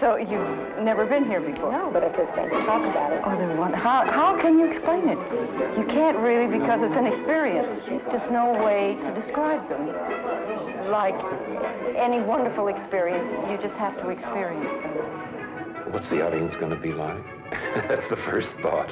So you've never been here before? No, but I've heard friends talk about it. Oh, they're wonderful. How can you explain it? You can't really because it's an experience. There's just no way to describe them. Like any wonderful experience, you just have to experience them. What's the audience going to be like? That's the first thought.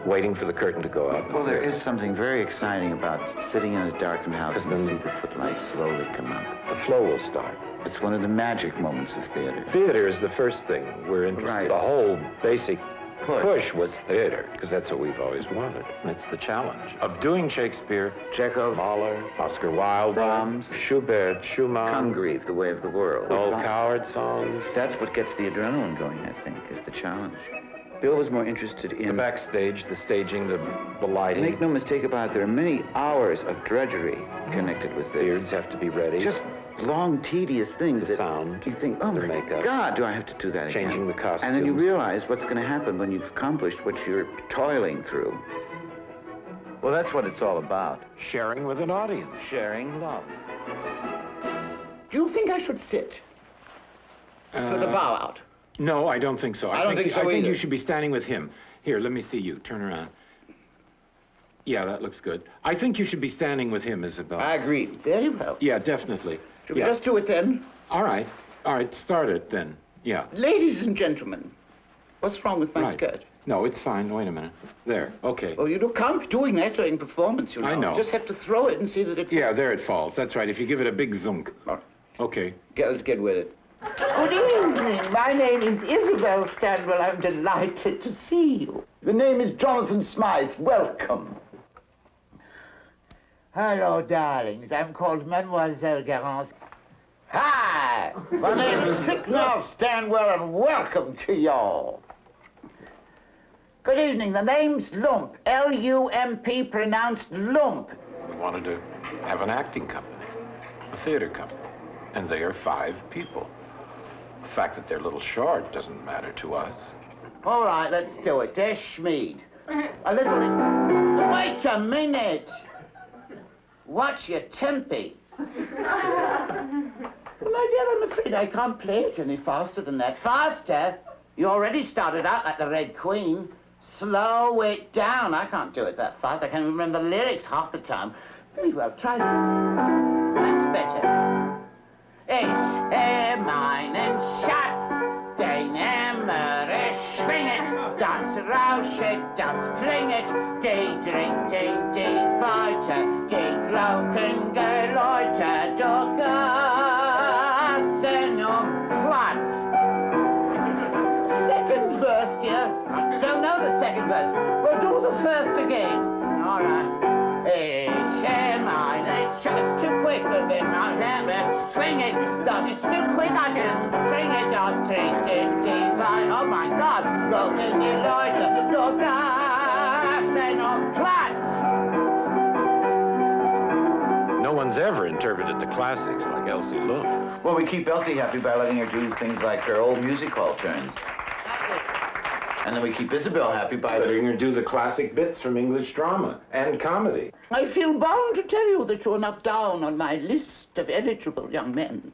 Waiting for the curtain to go up. Well, there is something very exciting about sitting in a darkened house and see the footlights slowly come up. The flow will start. It's one of the magic moments of theater. Theater is the first thing we're interested in. Right. The whole basic push was theater, because that's what we've always wanted. And it's the challenge of doing Shakespeare, Chekhov, Mahler, Oscar Wilde, Brahms, Schubert, Schumann, Congreve, The Way of the World. old coward songs. That's what gets the adrenaline going, I think, is the challenge. Bill was more interested in... The backstage, the staging, the lighting. Make no mistake about it, there are many hours of drudgery connected with this. Beards have to be ready. Just long, tedious things. The that sound, you think, oh the my makeup. God, do I have to do that again? Changing the costumes. And then you realize what's going to happen when you've accomplished what you're toiling through. Well, that's what it's all about. Sharing with an audience. Sharing love. Do you think I should sit for the bow out? No, I don't think so. I don't think so I think either. you should be standing with him. Here, let me see you. Turn around. Yeah, that looks good. I think you should be standing with him, Isabel. I agree. Very well. Yeah, definitely. Should we just do it then? All right. All right, start it then. Yeah. Ladies and gentlemen, what's wrong with my Right. skirt? No, it's fine. Wait a minute. There. Okay. Well, you can't be doing that during performance, you know. I know. You just have to throw it and see that it... Yeah, there it falls. That's right. If you give it a big zunk. All right. Okay. Let's get with it. Good evening. My name is Isabel Stanwell. I'm delighted to see you. The name is Jonathan Smythe. Welcome. Hello, darlings. I'm called Mademoiselle Garance. Hi! My name is Sicknoff Stanwell, and welcome to y'all. Good evening. The name's Lump. L-U-M-P, pronounced Lump. We wanted to have an acting company, a theater company, and they are 5 people. The fact that they're a little short doesn't matter to us. All right, let's do it. There's Schmid. A little bit... Wait a minute. Watch your tempi. Well, my dear, I'm afraid I can't play it any faster than that. Faster? You already started out like the Red Queen. Slow it down. I can't do it that fast. I can't remember the lyrics half the time. Very well, try this. That's better. Ich meinen Schatz, den Emmerich schwinget, das Rauschet, das klinget, die trinken die Beute, die glauben Geläute, durch Gassen Platz. Second verse, dear. Don't know the second verse. Well, do the first again. All right. Ich meine Schatz, it's too quick, but then I have swing it. Das ist too quick, I can string it, das trinken die Wein. Oh my God, glauben die Leute, durch Gassen Platz. No one's ever interpreted the classics like Elsie Lund. Well, we keep Elsie happy by letting her do things like her old music hall turns. And then we keep Isabel happy by Letting her do the classic bits from English drama and comedy. I feel bound to tell you that you're not down on my list of eligible young men.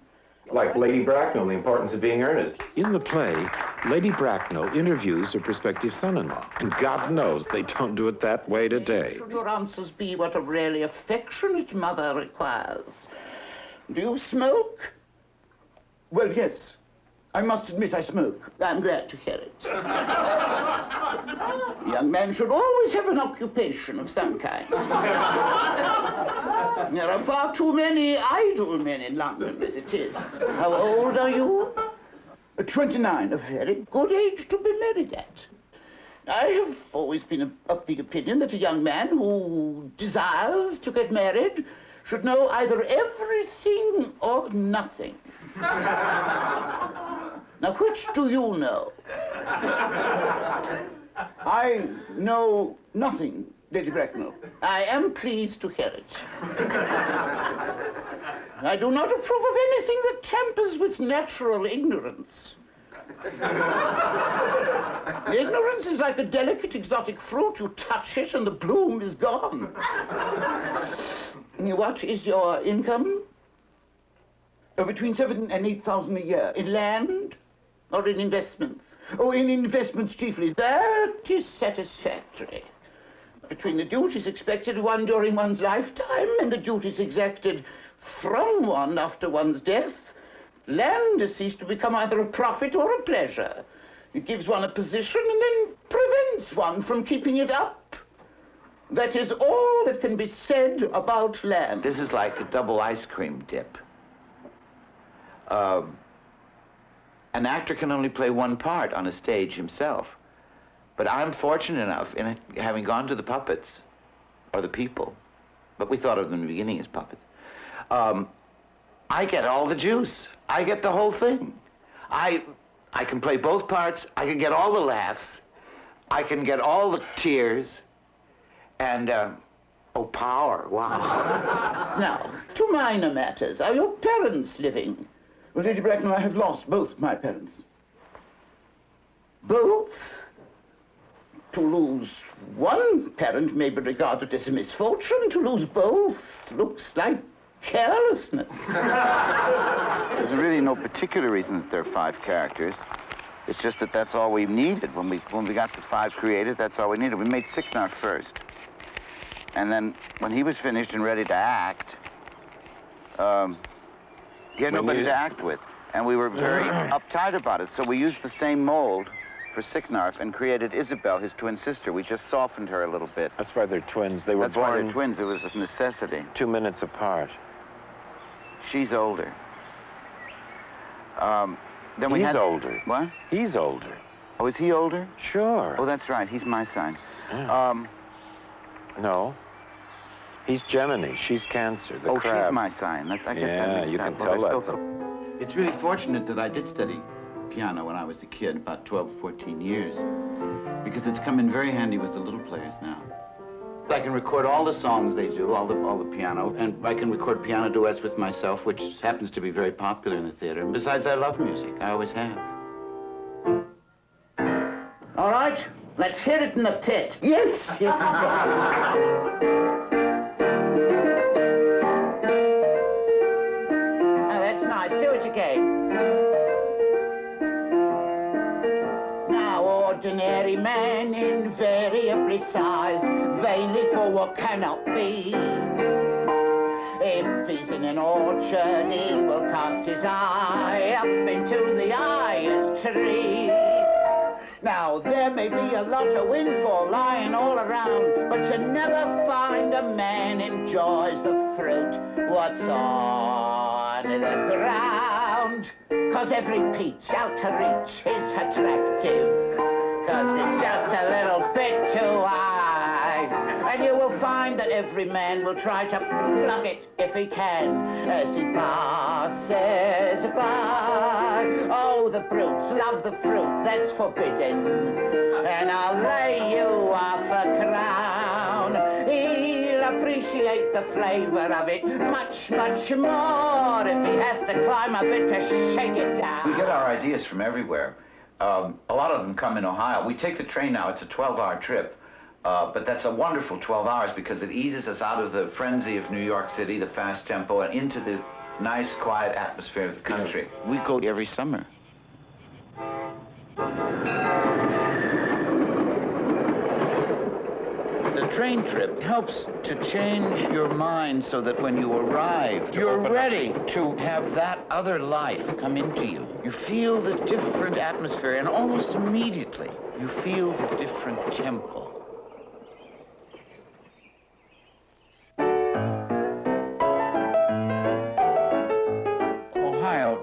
Like Lady Bracknell, the importance of being earnest. In the play, Lady Bracknell interviews her prospective son-in-law. And God knows they don't do it that way today. Should your answers be what a really affectionate mother requires? Do you smoke? Well, yes. I must admit I smoke. I'm glad to hear it. Young men should always have an occupation of some kind. There are far too many idle men in London as it is. How old are you? 29. A very good age to be married at. I have always been of the opinion that a young man who desires to get married should know either everything or nothing. Now, which do you know? I know nothing, Lady Bracknell. I am pleased to hear it. I do not approve of anything that tampers with natural ignorance. Ignorance is like a delicate exotic fruit. You touch it and the bloom is gone. What is your income? Between 7,000 and 8,000 a year. In land? or in investments? Oh, in investments chiefly. That is satisfactory. Between the duties expected of one during one's lifetime and the duties exacted from one after one's death, land has ceased to become either a profit or a pleasure. It gives one a position and then prevents one from keeping it up. That is all that can be said about land. This is like a double ice cream dip. An actor can only play one part on a stage himself. But I'm fortunate enough in having gone to the puppets, or the people, but we thought of them in the beginning as puppets. I get all the juice. I get the whole thing. I can play both parts. I can get all the laughs. I can get all the tears. And, oh, power, wow. Now, to minor matters. Are your parents living? Well, Lady Bracknell, I have lost both my parents. Both? To lose one parent may be regarded as a misfortune. To lose both looks like carelessness. There's really no particular reason that there are 5 characters. It's just that that's all we needed. When we got the 5 created, that's all we needed. We made Sicknar first. And then when he was finished and ready to act, he had nobody to act with. And we were very uptight about it. So we used the same mold for Sicknarf and created Isabel, his twin sister. We just softened her a little bit. That's why they're twins. They were That's why born they're twins. It was a necessity. 2 minutes apart. She's older. Then we He's older. What? He's older. Oh, is he older? Sure. Oh, that's right. He's my sign. Yeah. No. He's Gemini. She's Cancer. The crab. She's my sign. I get that Yeah, mixed you up. can tell that. It's really fortunate that I did study piano when I was a kid, about 12, 14 years, because it's come in very handy with the little players now. I can record all the songs they do, all the piano, and I can record piano duets with myself, which happens to be very popular in the theater. And besides, I love music. I always have. All right, let's hear it in the pit. Yes, yes. Oh, that's nice. Do it again. Now, ordinary man invariably sighs vainly for what cannot be. If he's in an orchard, he will cast his eye up into the highest tree. Now, there may be a lot of windfall lying all around, but you never find a man enjoys the fruit what's on the ground. 'Cause every peach out to reach is attractive, 'cause it's just a little bit too high. And you will find that every man will try to plug it if he can as he passes by. Oh, the brutes love the fruit that's forbidden, and I'll lay you off a crown. He'll appreciate the flavor of it much, much more if he has to climb a bit to shake it down. We get our ideas from everywhere. A lot of them come in Ohio. We take the train now. It's a 12-hour trip. But that's a wonderful 12 hours because it eases us out of the frenzy of New York City, the fast tempo, and into the nice, quiet atmosphere of the country. We go every summer. The train trip helps to change your mind so that when you arrive, you're ready to have that other life come into you. You feel the different atmosphere, and almost immediately, you feel the different tempo.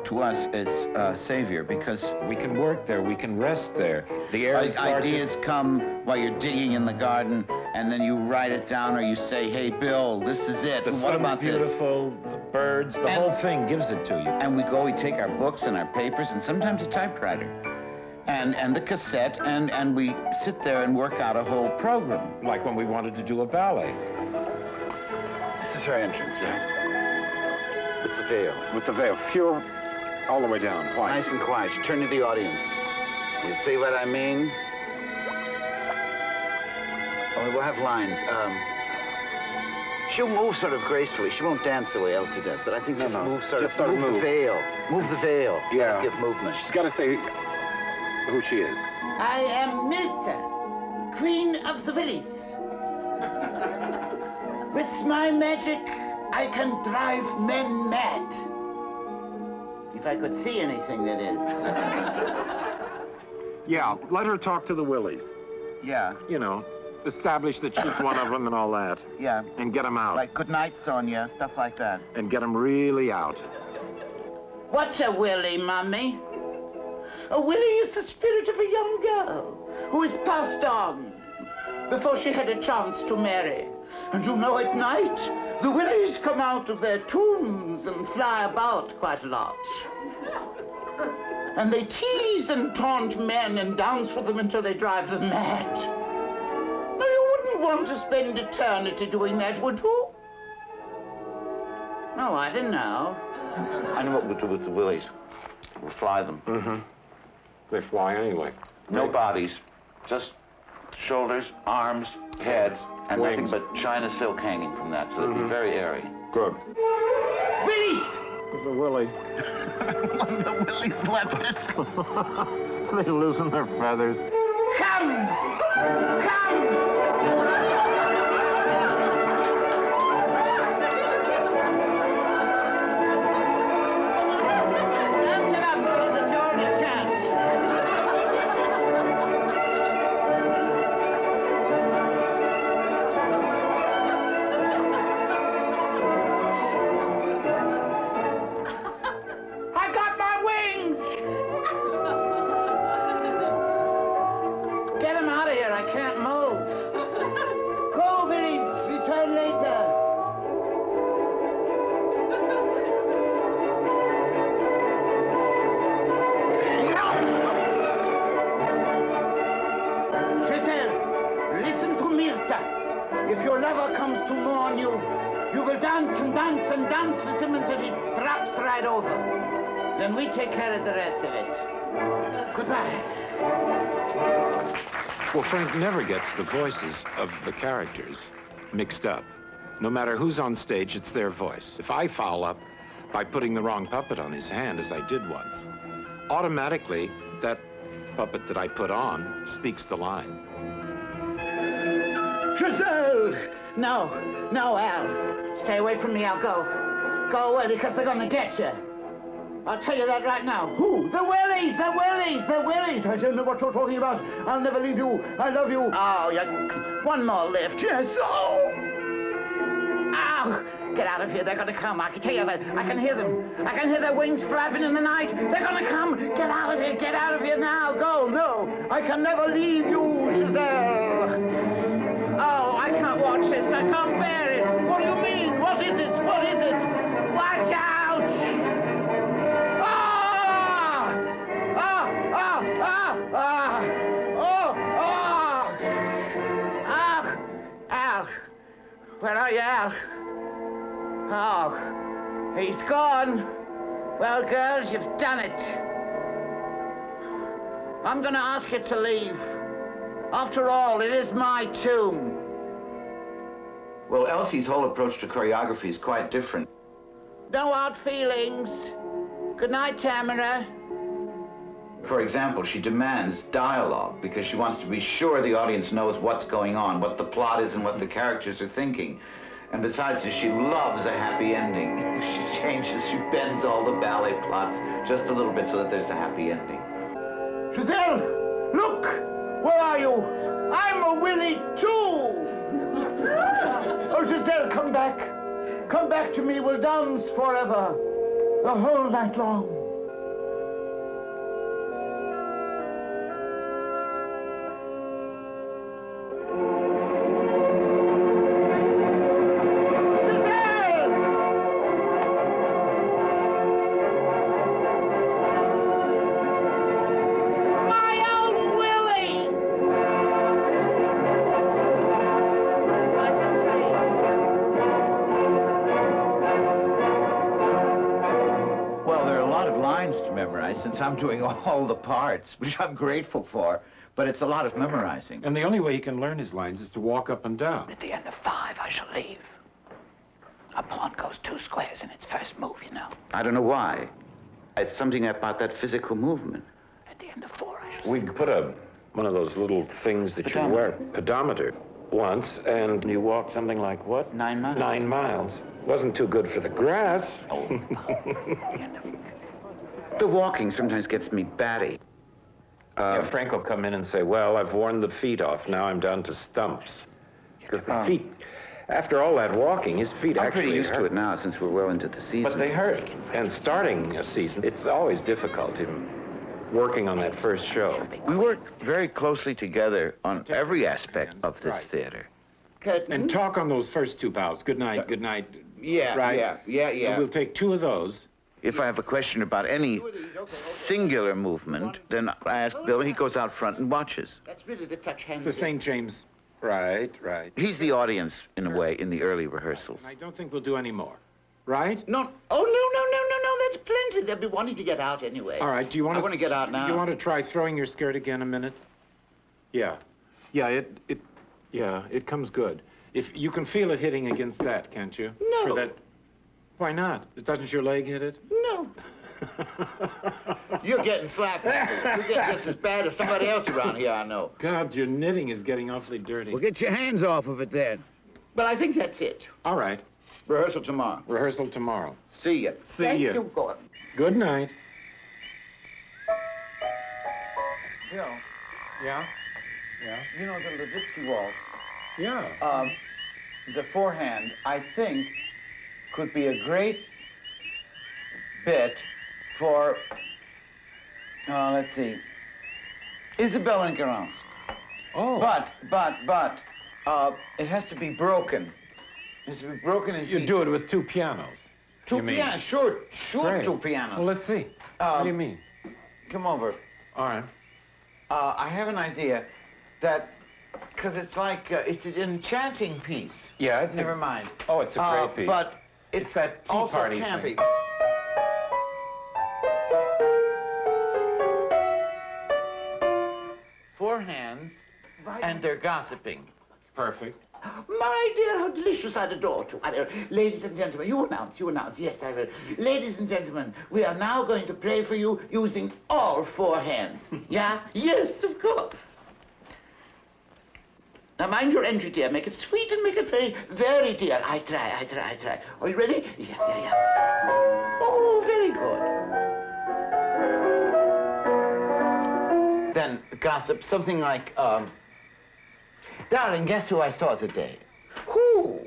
To us as savior, because We can work there. We can rest there. The air is ideas come while you're digging in the garden, and then you write it down, or you say, "Hey, Bill, this is it. The What sun's about beautiful, the birds, the whole thing gives it to you. And we take our books and our papers, and sometimes a typewriter, and the cassette, and we sit there and work out a whole program. Like when we wanted to do a ballet. This is her entrance, right? With the veil. With the veil. Pure all the way down. Quiet. Nice and quiet. You turn to the audience. You see what I mean? Oh, we'll have lines. She'll move sort of gracefully. She won't dance the way Elsie does, but I think move the veil. Move the veil. Yeah. Give movement. She's got to say, who she is. I am Milta, Queen of the Willies. With my magic, I can drive men mad. If I could see anything, that is. Yeah, let her talk to the Willies. Yeah, You know, establish that she's one of them and all that. yeah. And get them out. Like good night, Sonia, stuff like that. And get them really out. What's a willy, Mummy? A willy is the spirit of a young girl who is passed on before she had a chance to marry. And you know, at night, the willies come out of their tombs and fly about quite a lot. And they tease and taunt men and dance with them until they drive them mad. Now, you wouldn't want to spend eternity doing that, would you? No, I don't know. I know what we'll do with the willies. We'll fly them. Mm-hmm. They fly anyway. No bodies, just shoulders, arms, heads, and nothing Wings. but China silk hanging from that, so it'll be very airy. Good. Willies! There's a Willie. One of the willies left it. They loosen their feathers. Come! Come! Dance it up, girls. It's your only chance. I got my wings! Get him out of here. I can't move. Go, Willies. Return later. Giselle, listen to Mirta. If your lover comes to mourn you, you will dance and dance and dance with him until he drops right over. Then we take care of the rest of it. Goodbye. Well, Frank never gets the voices of the characters mixed up. No matter who's on stage, it's their voice. If I foul up by putting the wrong puppet on his hand, as I did once, automatically, that puppet that I put on speaks the line. Giselle! No, no, Al. Stay away from me, Al. Go. Go away because they're gonna get you. I'll tell you that right now. Who? The Willies! The Willies! The Willies! I don't know what you're talking about. I'll never leave you. I love you. Oh, yeah. One more lift. Yes. Oh! Ow! Get out of here. They're gonna come. I can tell you that. I can hear them. I can hear their wings flapping in the night. They're gonna come. Get out of here. Get out of here now. Go. No. I can never leave you, Giselle. Oh, I can't watch this. I can't bear it. What do you mean? What is it? What is it? Watch out! Ah! Ah! Ah! Ah! Ah! Oh! Oh! Ah! Al! Where are you, Al? Oh, he's gone. Well, girls, you've done it. I'm gonna ask you to leave. After all, it is my tomb. Well, Elsie's whole approach to choreography is quite different. No hard feelings. Good night, Tamara. For example, she demands dialogue because she wants to be sure the audience knows what's going on, what the plot is and what the characters are thinking. And besides this, she loves a happy ending. She changes, she bends all the ballet plots just a little bit so that there's a happy ending. Giselle, look! Where are you? I'm a Willie, too! Oh, Giselle, come back. Come back to me. We'll dance forever. The whole night long. Since I'm doing all the parts, which I'm grateful for, but it's a lot of memorizing. And the only way he can learn his lines is to walk up and down. At the end of 5, I shall leave. A pawn goes 2 squares in its first move, you know. I don't know why. It's something about that physical movement. At the end of 4, I shall We put one of those little things that you wear, pedometer, once, and you walked something like what? 9 miles. 9 miles. Wasn't too good for the grass. Oh. The walking sometimes gets me batty. Frank will come in and say, well, I've worn the feet off. Now I'm down to stumps. Because the feet, after all that walking, his feet I'm actually pretty used hurt. to it now since we're well into the season. But they hurt. And starting a season, it's always difficult in working on that first show. We work very closely together on every aspect of this theater. And talk on those first 2 bows. Good night, good night. Yeah, Right? yeah. We'll take 2 of those. If I have a question about any singular movement, then I ask Bill, and he goes out front and watches. That's really the touch hand. The St. James. Right. He's the audience, in a way, in the early rehearsals. I don't think we'll do any more. Right? No. Oh, no. That's plenty. They'll be wanting to get out anyway. All right, do you want to... I want to get out now. Do you want to try throwing your skirt again a minute? Yeah. Yeah, it comes good. If you can feel it hitting against that, can't you? No. For that... Why not? Doesn't your leg hit it? No. You're getting slapped. You're getting just as bad as somebody else around here, I know. God, your knitting is getting awfully dirty. Well, get your hands off of it then. But I think that's it. All right. Rehearsal tomorrow. Rehearsal tomorrow. See ya. See ya. Thank you, Gordon. Good night. Bill, Yeah? you know the Levitsky waltz? Yeah. The forehand, I think, could be a great bit for, let's see, Isabelle and Garance. Oh. But, it has to be broken. It has to be broken in You pieces. do it with 2 pianos. Two you mean? pianos, sure, Great. 2 pianos. Well, let's see. What do you mean? Come over. All right. I have an idea that, because it's like, it's an enchanting piece. Yeah, it's Never mind. Oh, it's a great piece. But It's that tea also party campy. thing. Four hands, and they're gossiping. Perfect. My dear, how delicious I adore to. Ladies and gentlemen, you announce. Yes, I will. Ladies and gentlemen, we are now going to play for you using all 4 hands. Yeah? Yes, of course. Now, mind your entry, dear. Make it sweet and make it very, very dear. I try. Are you ready? Yeah. Oh, very good. Then gossip, something like, darling, guess who I saw today? Who?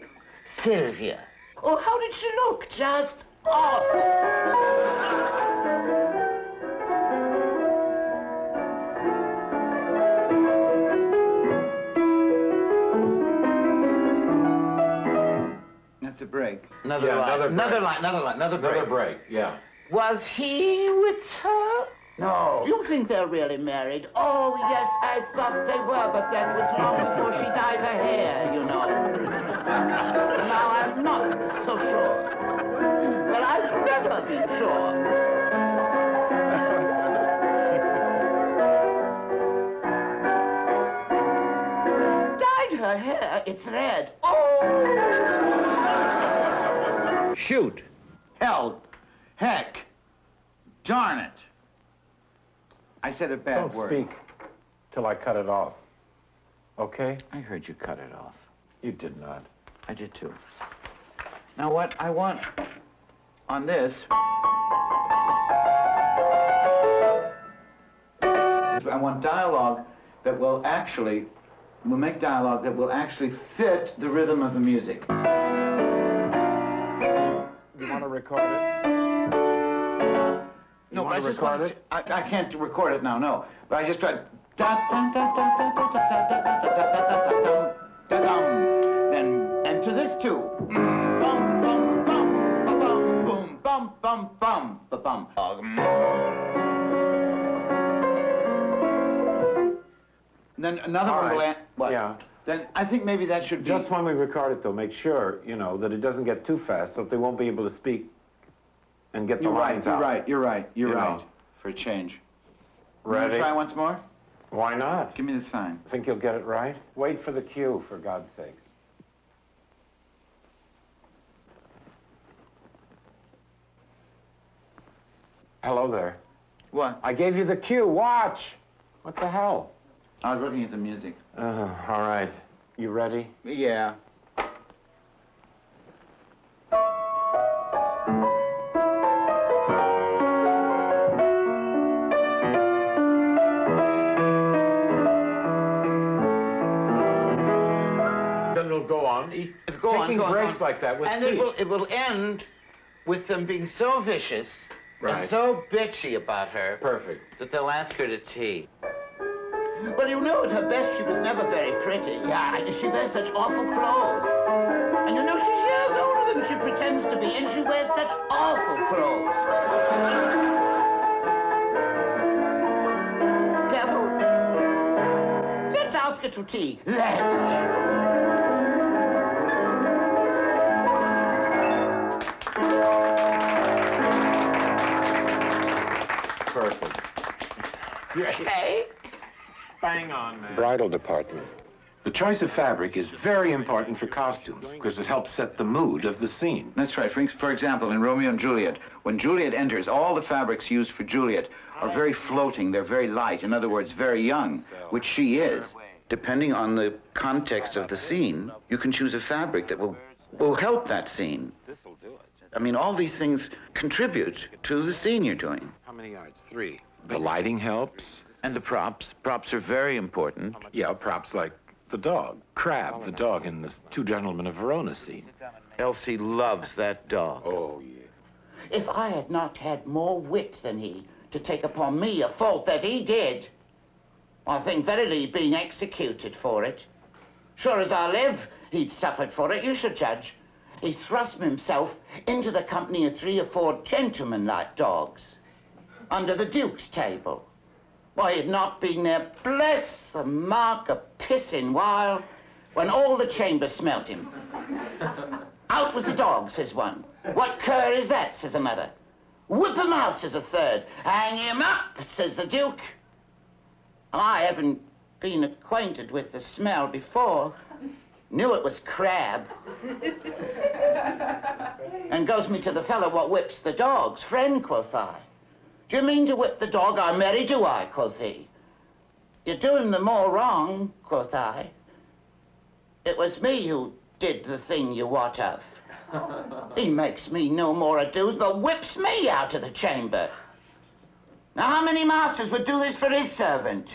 Sylvia. Oh, how did she look? Just awful. That's a break. Another Yeah, line. another Another break. Another break, yeah. Was he with her? No. You think they're really married? Oh, yes, I thought they were, but that was long before she dyed her hair, you know. Now I'm not so sure. But I've never been sure. Dyed her hair? It's red. Oh! Shoot. Hell. Heck. Darn it. I said a bad Don't word. speak till I cut it off. Okay? I heard you cut it off. You did not. I did too. Now what I want on this, I want dialogue that will actually, we'll make dialogue that will actually fit the rhythm of the music. You want to record it? No, wanna but I just record want it? I can't record it now, no. But I just got then enter this too. Bum bum bum ba bum boom bum bum bum ba bum. Then another All one will right. what? Yeah. Then I think maybe that should be Just when we record it, though, make sure, that it doesn't get too fast, so they won't be able to speak and get the lines out. You're right. You know. For a change. Ready? Try once more? Why not? Give me the sign. Think you'll get it right? Wait for the cue, for God's sake. Hello there. What? I gave you the cue. Watch. What the hell? I was looking at the music. All right. You ready? Yeah. Then it'll go on. Taking breaks like that with And it will end with them being so vicious Right. and so bitchy about her Perfect. that they'll ask her to tea. Well, you know, at her best, she was never very pretty. Yeah, she wears such awful clothes. And you know, she's years older than she pretends to be, and she wears such awful clothes. Careful. Let's ask her to tea. Let's. Perfect. Hey? Bang on, man. Bridal department. The choice of fabric is very important for costumes because it helps set the mood of the scene. That's right. For example, in Romeo and Juliet, when Juliet enters, all the fabrics used for Juliet are very floating. They're very light. In other words, very young, which she is. Depending on the context of the scene, you can choose a fabric that will help that scene. I mean, all these things contribute to the scene you're doing. How many yards? 3. The lighting helps. And the props. Props are very important. Yeah, props like the dog. Crab, the dog in the Two Gentlemen of Verona scene. Elsie loves that dog. Oh, yeah. If I had not had more wit than he to take upon me a fault that he did, I think verily he'd been executed for it. Sure as I live, he'd suffered for it, you should judge. He thrust himself into the company of 3 or 4 gentleman-like dogs under the Duke's table. Why, he'd not been there, bless the mark, a pissing while, when all the chamber smelt him. Out with the dog, says one. What cur is that, says another. Whip him out, says a third. Hang him up, says the Duke. I haven't been acquainted with the smell before. Knew it was crab. And goes me to the fellow what whips the dogs. Friend, quoth I. Do you mean to whip the dog I married, do I, quoth he. You're doing them all wrong, quoth I. It was me who did the thing you wot of. He makes me no more ado, but whips me out of the chamber. Now, how many masters would do this for his servant?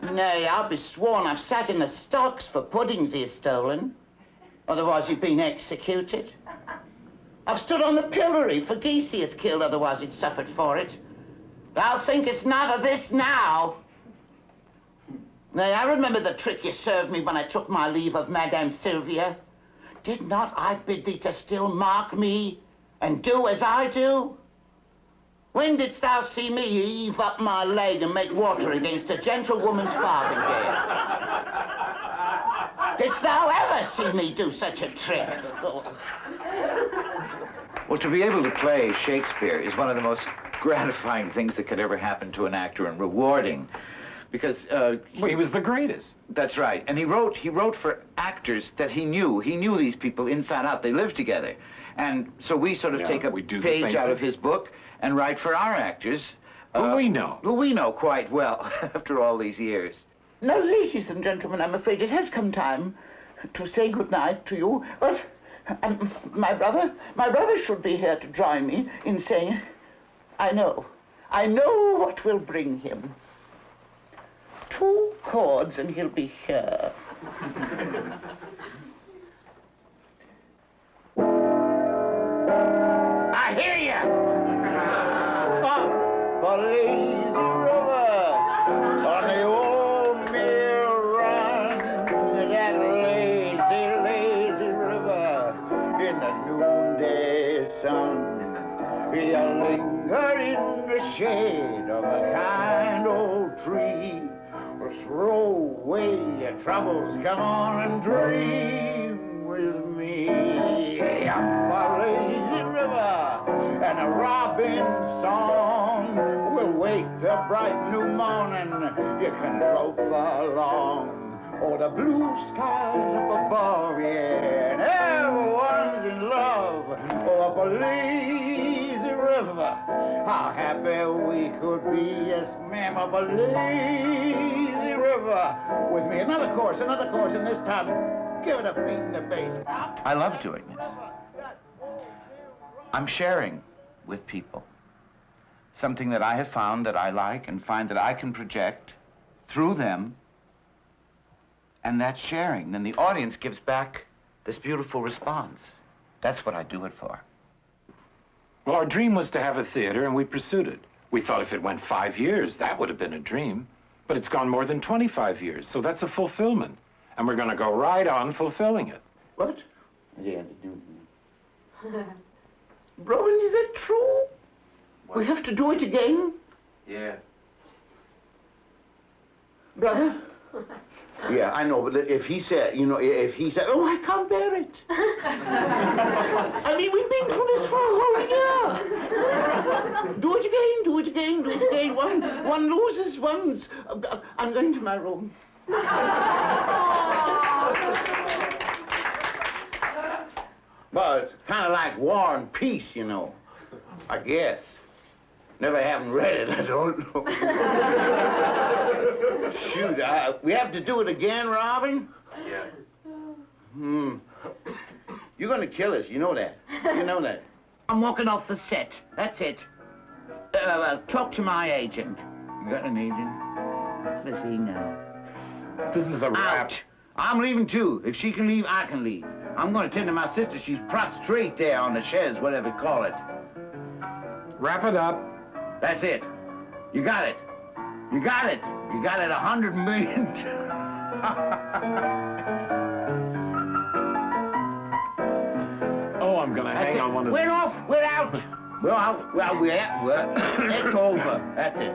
Nay, I'll be sworn I've sat in the stocks for puddings he has stolen. Otherwise he'd been executed. I've stood on the pillory for geese he has killed, otherwise he'd suffered for it. Thou thinkest not of this now. Nay, I remember the trick you served me when I took my leave of Madame Sylvia. Did not I bid thee to still mark me and do as I do? When didst thou see me heave up my leg and make water against a gentlewoman's farthingale? Didst thou ever see me do such a trick? Well, to be able to play Shakespeare is one of the most gratifying things that could ever happen to an actor, and rewarding, because He was the greatest. that's right. And he wrote for actors that he knew. He knew these people inside out. They lived together, and so we sort of Yeah, take a we do the page same out of thing. his book and write for our actors. Who we know. Who we know quite well after all these years. Now, ladies and gentlemen, I'm afraid it has come time to say good night to you. But my brother should be here to join me in saying, I know what will bring him. 2 chords and he'll be here. I hear you. Up the lazy river on the old mill run. That lazy, lazy river in the noonday sun. You linger in the shade of a kind old tree. Throw away your troubles, come on and dream with me. Up the lazy river, and a robin song will wake the bright new morning. You can loaf along, oh, the blue skies up above, yeah, and everyone's in love. Oh, up a lazy river. river. How happy we could be, yes, ma'am, of a lazy river. With me, another chorus, and this time, give it a beat in the bass. I love doing this. I'm sharing with people something that I have found that I like and find that I can project through them, and that's sharing. Then the audience gives back this beautiful response. That's what I do it for. Well, our dream was to have a theater, and we pursued it. We thought if it went 5 years, that would have been a dream. But it's gone more than 25 years, so that's a fulfillment. And we're going to go right on fulfilling it. What? Yeah, Rowan, is that true? What? We have to do it again? Yeah. Brother? Yeah, I know, but if he said, if he said, oh, I can't bear it. I mean, we've been through this for a whole year. Do it again, do it again, do it again. One loses, one's... I'm going to my room. Well, it's kind of like War and Peace, I guess. Never haven't read it, I don't know. Shoot, we have to do it again, Robin? Yeah. You're gonna kill us, you know that. You know that. I'm walking off the set, that's it. Talk to my agent. You got an agent? Let's see now. This is a wrap. Ouch. I'm leaving too. If she can leave, I can leave. I'm gonna tend to my sister. She's prostrate there on the chaise, whatever you call it. Wrap it up. That's it. You got it. You got it. You got it 100 million. Oh, I'm gonna hang on one of We're these. off. We're out. We're out. Well, it's over. That's it.